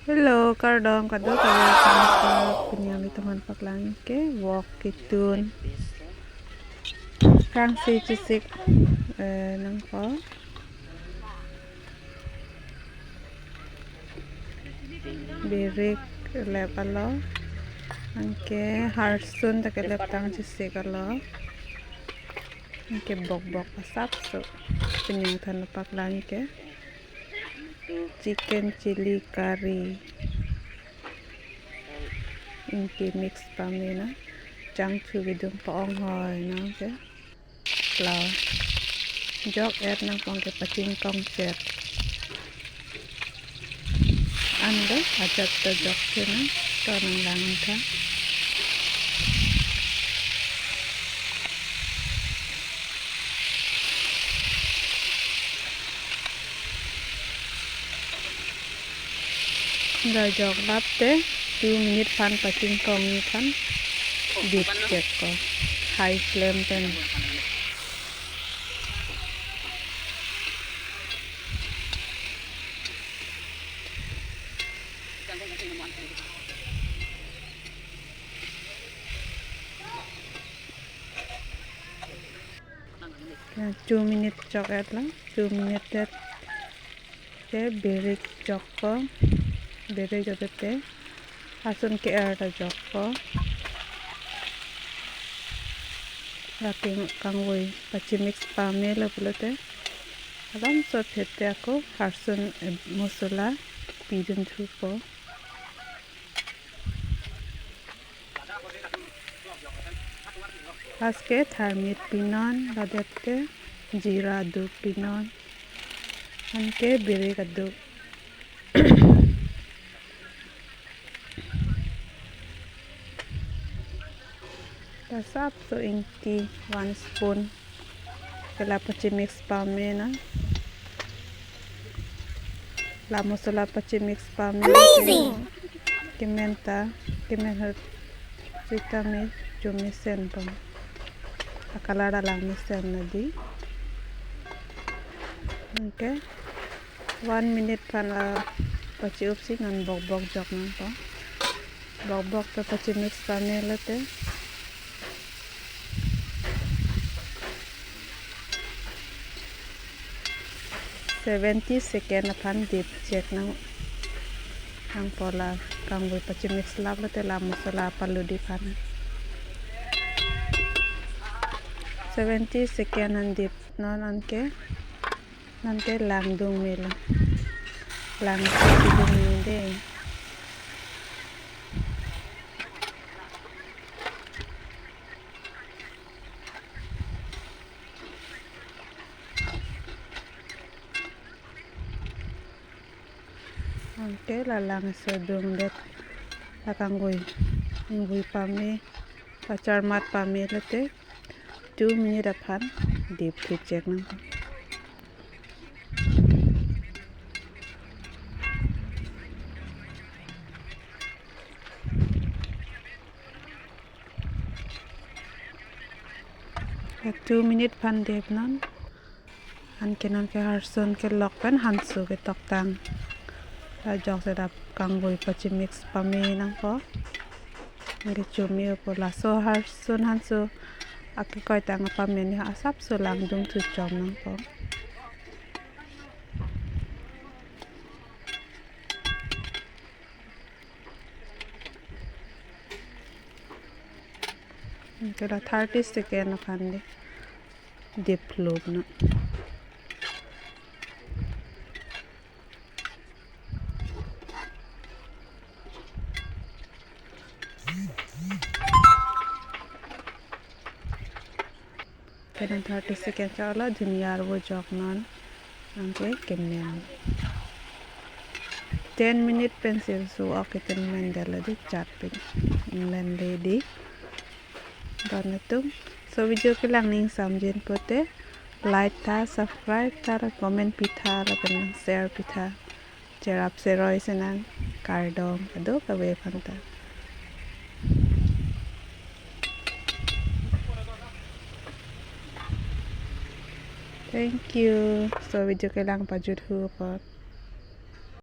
Hello, kardom kado kayo penyami teman paklang ke walk kitun kang si cisik nang ko birik lep alo angke harsun tak lep tang cisik alo angke bok bok asap so penyang tan paklang ke chicken chili curry inki mix pamina chang chu bidung paong hoy na ke lao jok et nang kong ke pacing kong chet anda ajat to jok kena to nang langan ta da jok lap te 2 minute pan pacing kong ni kan dip cek ko high flame ten nah 2 minute jok et lang 2 minute et te birik jok ko birik jote te asun ke air ta jok ko laking kangwoi pachi mix pa mela pulote alam so phete ako harsun masala pidun thu ko aske tharmit pinon ladette jeera du pinon anke birik adu tasap so inti 1 spoon kala pachi mix pa mena la masala pachi mix pa mena kimenta kimen sita me jumi sen pam akalara lang ni sen na di okay 1 minute pan pachi upsi ngan bok bok jok nang po bok bok to pachi mix pa mela te 70 second apan dip check nang pola kangwoi pachi mix lap te la masala palu di pan 70 second an dip non anke lang dung mila lang dung minde anke la lang so dung det la kangwoi pame pacar mat pame lete 2 minute apan dip check nang 2 minute pan dip non an ke harsun ke lok pen hansu ke tok tang la jok sedap kangwoi pachi mix pame nang po nge chumi po la so harsun hansu aki koi tang pame ni asap so lang dung tu chom nang po kala 30 second apan dip loop na kaya 30 second chala dunia wo jok non angke kemen 10 minute pencil so akitin mendala di chat pin inglen ready dan itu so video ke lang ning samjen pote like ta subscribe ta comment pitha la pen share pitha jerap seroi senang kardom ado kawe phanta thank you so video ke lang pajut hu pot